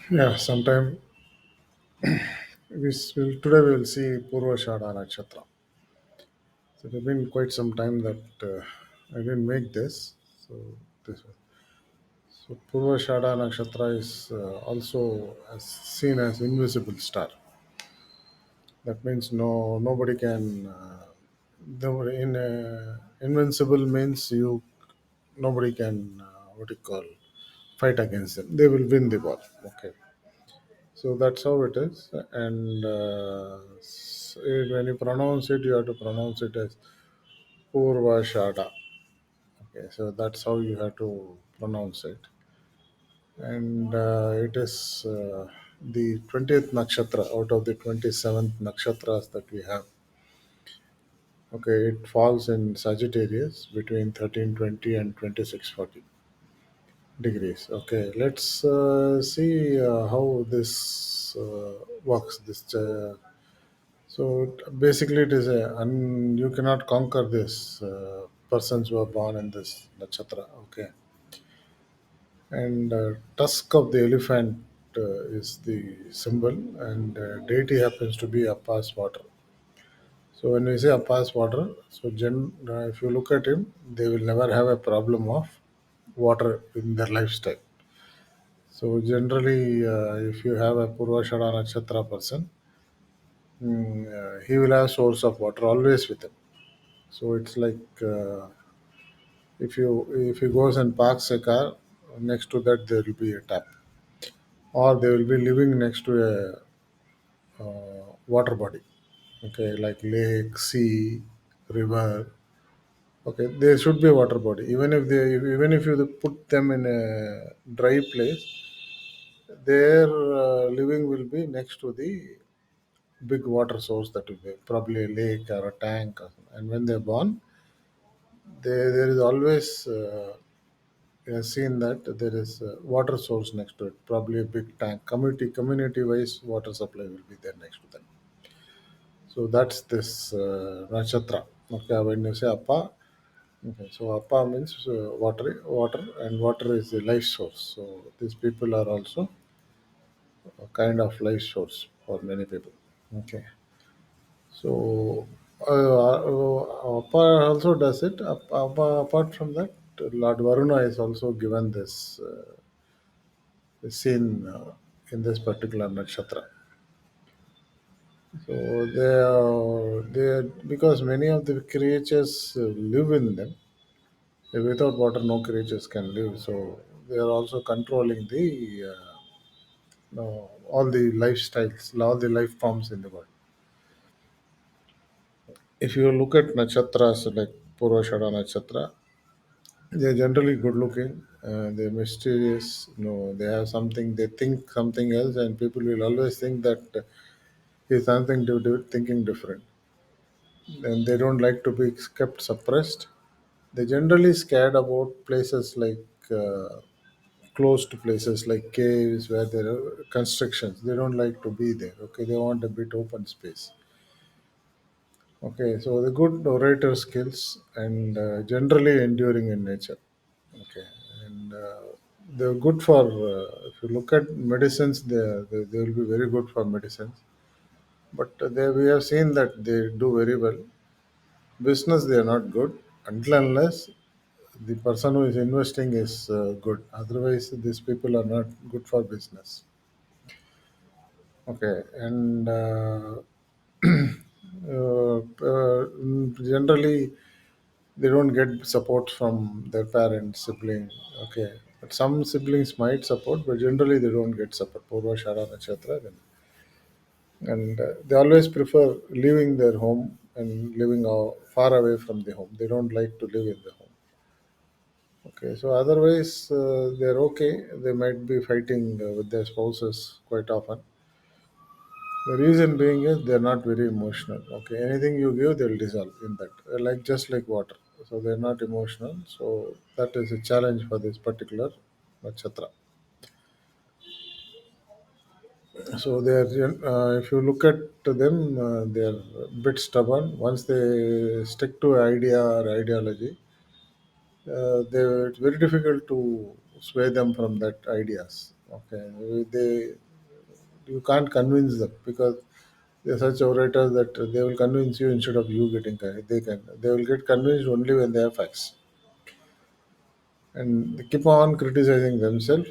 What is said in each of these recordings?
Yeah, sometime today we will see Purvashada Nakshatra. So it has been quite some time that I didn't make this. So this so Purvashada Nakshatra is also seen as invisible star. That means nobody can. Invincible means you nobody can what do you call fight against them. They will win the war. Okay. So that's how it is. And when you pronounce it, you have to pronounce it as Purvashada. Okay, so that's how you have to pronounce it. And it is the 20th nakshatra out of the 27th nakshatras that we have. Okay, it falls in Sagittarius between 1320 and 2640 degrees. Okay, let's see how this works. So basically, it is you cannot conquer this persons who are born in this nakshatra. Okay, and tusk of the elephant is the symbol, and deity happens to be Appa's water. So when we say Appa's water, so if you look at him, they will never have a problem of water in their lifestyle. So generally, if you have a Purvashada Nakshatra person, he will have source of water always with him. So it's like if he goes and parks a car, next to that there will be a tap, or they will be living next to a water body. Okay, like lake, sea, river. Okay, there should be a water body. Even if you put them in a dry place, their living will be next to the big water source that will be probably a lake or a tank. And when they're born, there is always we have seen that there is a water source next to it, probably a big tank. Community wise water supply will be there next to them. So that's this nakshatra. Okay, when you say Appa, okay, so Appa means water, and water is the life source. So these people are also a kind of life source for many people. Okay, so Appa also does it. Apart from that, Lord Varuna is also given this. Seen in this particular nakshatra. So because many of the creatures live in them. Without water, no creatures can live. So they are also controlling the no, all the lifestyles, all the life forms in the world. If you look at nakshatras like Purvashada nakshatra, they are generally good looking. They're mysterious. They have something. They think something else, and people will always think that is something to do thinking different, and they don't like to be kept suppressed. They generally scared about places like closed places like caves where there are constructions. They don't like to be there. Okay, they want a bit open space. Okay, so the good orator skills and generally enduring in nature. Okay, and they're good for if you look at medicines, they will be very good for medicines. But we have seen that they do very well. Business, they are not good until unless the person who is investing is good. Otherwise, these people are not good for business. Okay, and generally they don't get support from their parents, sibling. Okay, but some siblings might support, but generally they don't get support. Purva Shara Nakshatra, and they always prefer leaving their home and living far away from the home. They don't like to live in the home. Okay, so otherwise they're okay. They might be fighting with their spouses quite often. The reason being is they're not very emotional. Okay, anything you give, they'll dissolve in that, like just like water. So they're not emotional. So that is a challenge for this particular nakshatra. So if you look at them, they're a bit stubborn. Once they stick to an idea or ideology, it's very difficult to sway them from that ideas. Okay, they you can't convince them because they're such orators that they will convince you instead of you getting they will get convinced only when they have facts, and they keep on criticizing themselves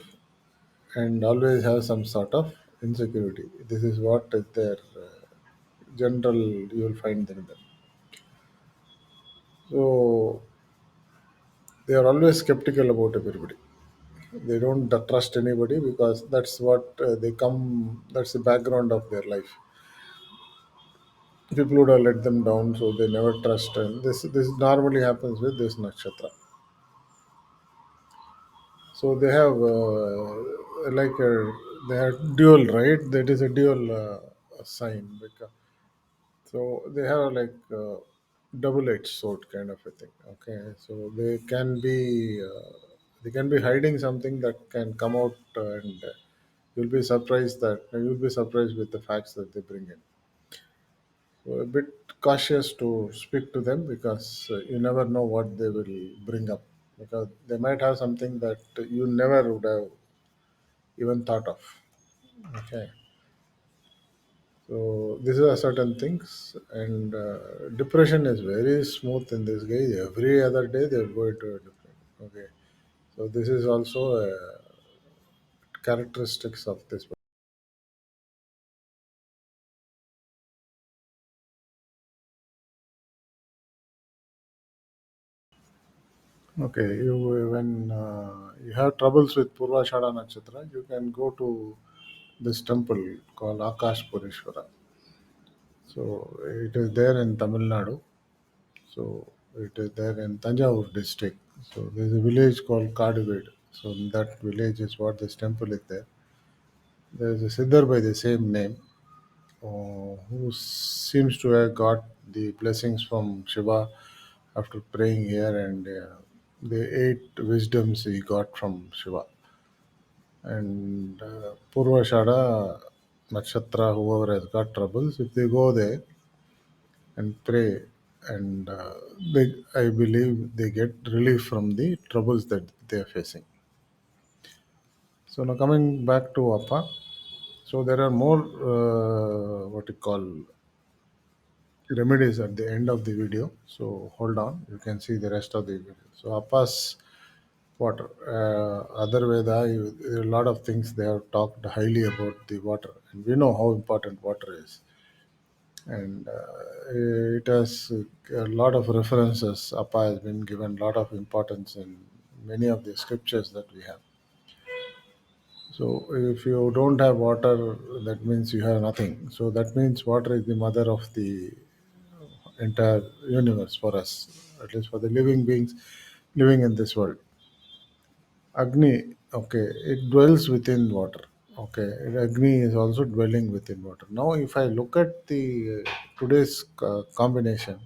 and always have some sort of insecurity. This is what is their general you will find in them. So they are always skeptical about everybody. They don't trust anybody because that's what they come. That's the background of their life. People would have let them down, so they never trust. And this normally happens with this nakshatra. So they have like a, they have dual, right? That is a dual sign. Because, so they have like double-edged sword kind of a thing. Okay, so they can be hiding something that can come out, and you'll be surprised with the facts that they bring in. So a bit cautious to speak to them because you never know what they will bring up, because they might have something that you never would have even thought of. Okay, so these are certain things, and depression is very smooth in this guy. Every other day they will go into a different. Okay, so this is also a characteristics of this. Okay, you when you have troubles with Purvashada Nakshatra, you can go to this temple called Akashapureeswarar. So it is there in Tamil Nadu. So it is there in Thanjavur district. So there is a village called Kaduveli. So in that village is what this temple is there. There is a Siddhar by the same name who seems to have got the blessings from Shiva after praying here, and the eight wisdoms he got from Shiva. And Purvashada Nakshatra, whoever has got troubles, if they go there and pray, and I believe they get relief from the troubles that they are facing. So now coming back to Appa, so there are more what you call remedies at the end of the video. So hold on, you can see the rest of the video. So Appa's water, other Veda, a lot of things they have talked highly about the water, and we know how important water is. And it has a lot of references. Appa has been given a lot of importance in many of the scriptures that we have. So if you don't have water, that means you have nothing. So that means water is the mother of the entire universe for us, at least for the living beings living in this world. Agni, okay, it dwells within water. Okay, Agni is also dwelling within water. Now, if I look at the today's combination,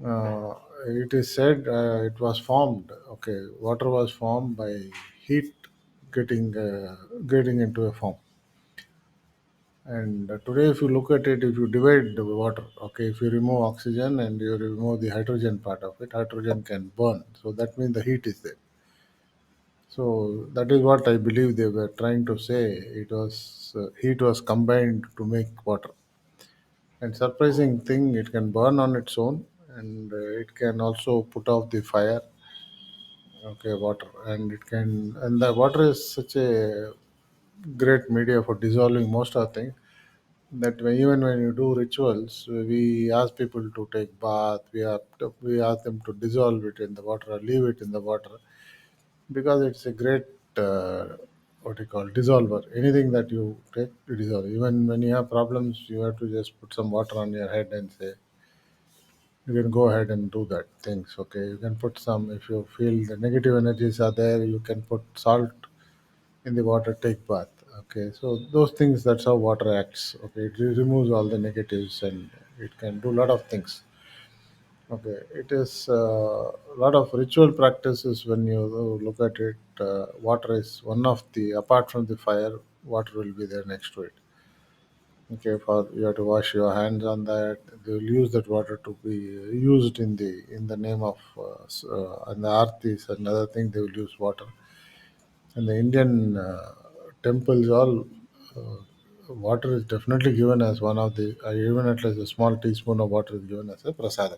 uh, it is said it was formed. Okay, water was formed by heat getting into a form. And today, if you look at it, if you divide the water, okay, if you remove oxygen and you remove the hydrogen part of it, hydrogen can burn. So that means the heat is there. So that is what I believe they were trying to say. It was heat was combined to make water. And surprising thing, it can burn on its own, and it can also put off the fire. Okay, water, and it can, and the water is such a great media for dissolving most of things that even when you do rituals, we ask people to take bath. We ask them to dissolve it in the water or leave it in the water because it's a great what you call dissolver. Anything that you take to dissolve. Even when you have problems, you have to just put some water on your head and say you can go ahead and do that things. Okay, you can put some if you feel the negative energies are there. You can put salt in the water, take bath. Okay, so those things, that's how water acts. Okay, it removes all the negatives and it can do a lot of things. Okay, it is a lot of ritual practices when you look at it. Water is one of the, apart from the fire, water will be there next to it. Okay, for you have to wash your hands on that. They will use that water to be used in the name of and the artis and other things. They will use water. And the Indian temples all water is definitely given as one of the even at least a small teaspoon of water is given as a prasadam.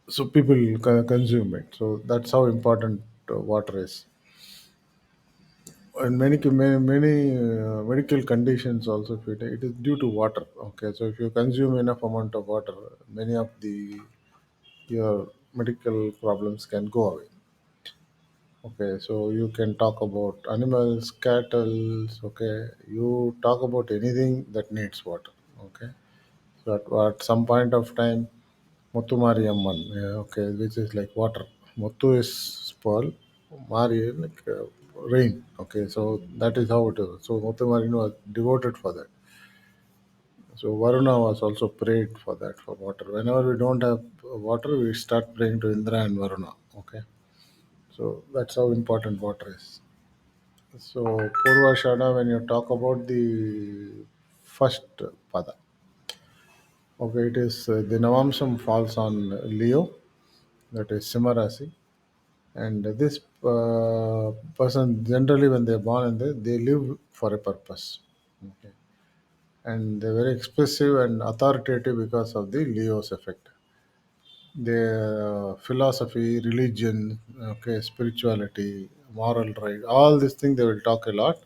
So people consume it. So that's how important water is. And many medical conditions also, if it is due to water. Okay, so if you consume enough amount of water, many of the your medical problems can go away. Okay, so you can talk about animals, cattle. Okay, you talk about anything that needs water. Okay, so at some point of time, Muttu Mariamman, yeah, okay, which is like water. Muttu is pearl, Mari is like rain. Okay, so that is how it is. So Muttu Mariamman was devoted for that. So Varuna was also prayed for that for water. Whenever we don't have water, we start praying to Indra and Varuna. Okay, so that's how important water is. So Purvashada, when you talk about the first pada, okay, it is the Navamsam falls on Leo, that is Simharasi, and this person generally when they're born and they live for a purpose, okay, and they're very expressive and authoritative because of the Leo's effect. Their philosophy, religion, okay, spirituality, moral right, all these things they will talk a lot,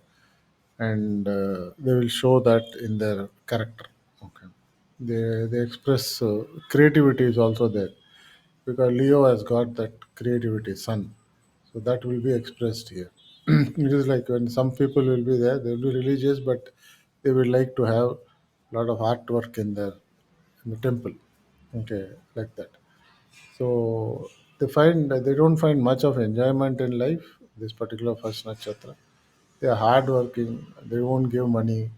and they will show that in their character. Okay, they express creativity is also there because Leo has got that creativity, sun, so that will be expressed here. It is like when some people will be there, they will be religious, but they will like to have a lot of artwork in the temple. Okay, like that. So they don't find much of enjoyment in life. This particular first nakshatra, they are hardworking. They won't give money.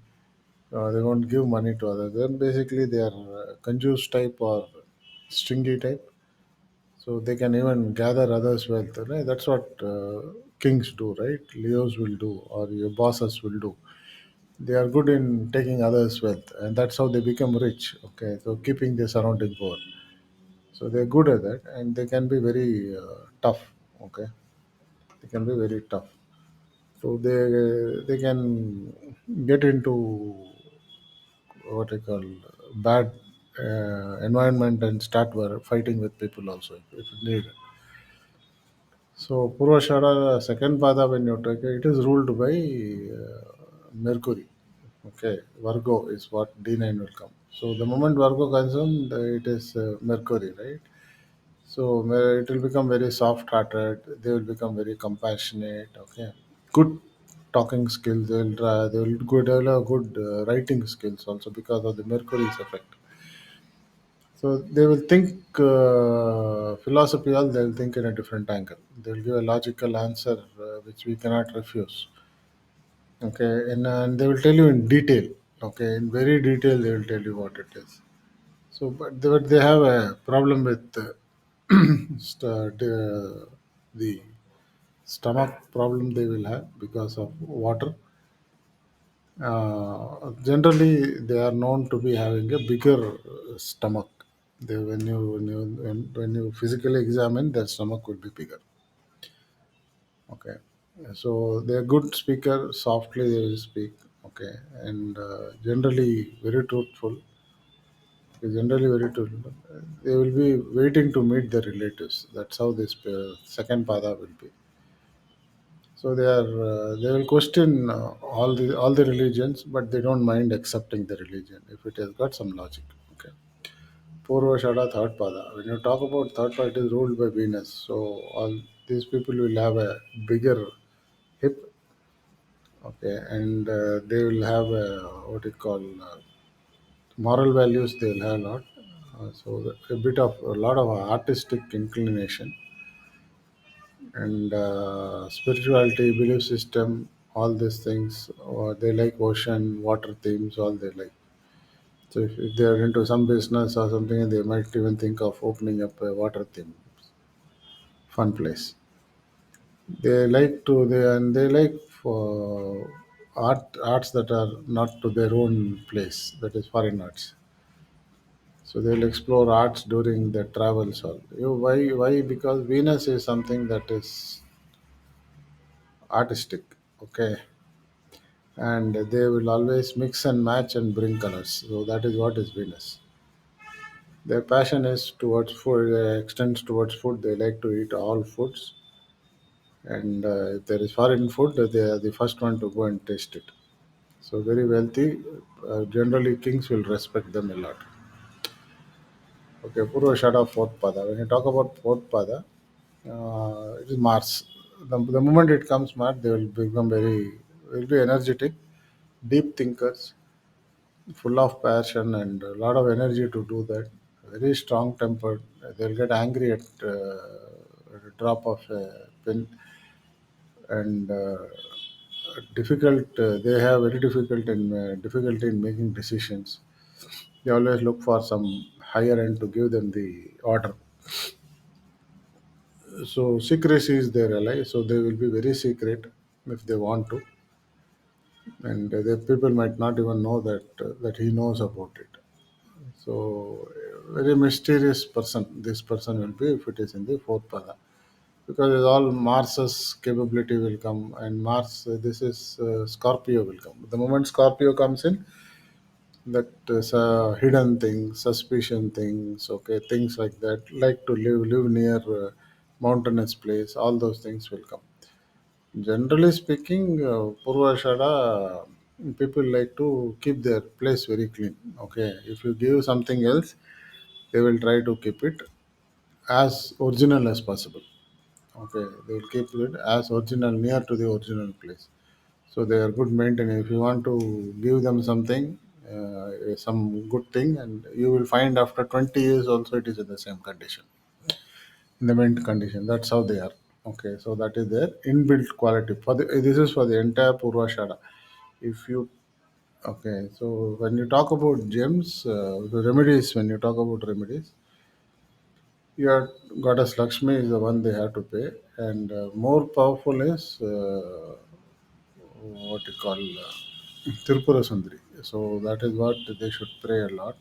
They won't give money to others. Then basically they are conjuice type or stringy type. So they can even gather others' wealth. Right? That's what kings do, right? Leos will do, or your bosses will do. They are good in taking others' wealth, and that's how they become rich. Okay, so keeping the surrounding poor. So they're good at that, and they can be very tough. Okay, they can be very tough. So they can get into what I call bad environment and start fighting with people also if needed. So Purvashara second pada when you take it is ruled by Mercury. Okay, Virgo is what D9 will come. So the moment Virgo comes on, it is Mercury, right? So it will become very soft-hearted. They will become very compassionate. Okay, good talking skills. They will good develop good writing skills also because of the Mercury's effect. So they will think philosophy. They'll think in a different angle. They'll give a logical answer which we cannot refuse. Okay, and they will tell you in detail. Okay, in very detail they will tell you what it is. So, but they have a problem with the stomach problem they will have because of water. Generally, they are known to be having a bigger stomach. When you physically examine, their stomach will be bigger. Okay, so they are good speaker. Softly they will speak. Okay, and generally very truthful. Generally very truthful. They will be waiting to meet their relatives. That's how this second pada will be. So they will question all the religions, but they don't mind accepting the religion if it has got some logic. Okay. Purvashada third pada. When you talk about third pada, it is ruled by Venus. So all these people will have a bigger hip. Okay, and they will have what you call moral values. They will have a lot. So a lot of artistic inclination and spirituality, belief system, all these things. They like ocean, water themes, all they like. So if they are into some business or something, they might even think of opening up a water theme, fun place. They like for arts that are not to their own place, that is foreign arts. So they'll explore arts during their travels. All why? Because Venus is something that is artistic. Okay, and they will always mix and match and bring colors. So that is what is Venus. Their passion is towards food, extends towards food. They like to eat all foods, and if there is foreign food, they are the first one to go and taste it. So very wealthy. Generally, kings will respect them a lot. Okay, Purvashada fourth pada. When you talk about fourth pada, it is Mars. The moment it comes Mars, they will become will be energetic, deep thinkers, full of passion and a lot of energy to do that. Very strong tempered. They'll get angry at a drop of a pin, and difficult. They have very difficulty in making decisions. They always look for some higher end to give them the order. So secrecy is their ally. So they will be very secret if they want to, and the people might not even know that he knows about it. So very mysterious person. This person will be if it is in the fourth pada, because it's all Mars's capability will come, and Mars. This is Scorpio will come. The moment Scorpio comes in, that is hidden things, suspicion things, okay, things like that. Like to live near mountainous place. All those things will come. Generally speaking, Purvashada, people like to keep their place very clean. Okay, if you give something else, they will try to keep it as original as possible. Okay, they will keep it as original, near to the original place. So they are good maintenance. If you want to give them something, some good thing, and you will find after 20 years also it is in the same condition, in the mint condition. That's how they are. Okay, so that is their inbuilt quality. This is for the entire Purvashada. If you Okay, so when you talk about gems, the remedies. When you talk about remedies, your goddess Lakshmi is the one they have to pay, and more powerful is what you call Tirupura Sundari. So that is what they should pray a lot,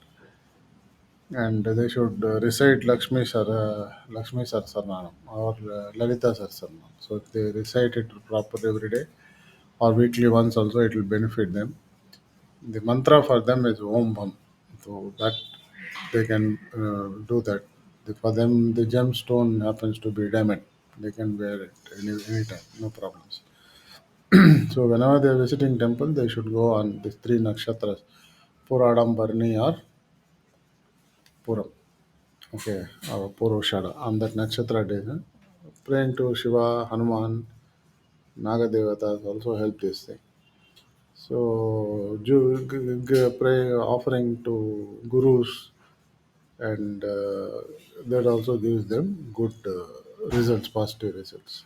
and they should recite Lakshmi Sarsanam or Lalita Sarsanam. So if they recite it properly every day or weekly once, also it will benefit them. The mantra for them is Om Bham, so that they can do that. For them, the gemstone happens to be diamond. They can wear it anytime, no problems. So whenever they are visiting temple, they should go on these three nakshatras, Puradam, Barni or Puram. Okay, or Puroshada. On that nakshatra day, huh? Praying to Shiva, Hanuman, Naga Devatas also help this thing. So pray offering to gurus, and that also gives them good results, positive results.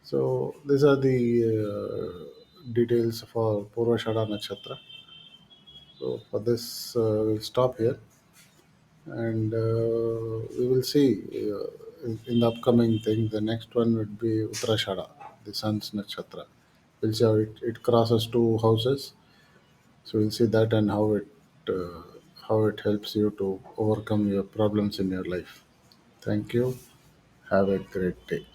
So these are the details for Purvashada Nakshatra. So for this, we'll stop here, and we will see in the upcoming thing. The next one would be Uttarashada, the sun's nakshatra. We'll see how it crosses two houses. So we'll see that and uh, how it helps you to overcome your problems in your life. Thank you. Have a great day.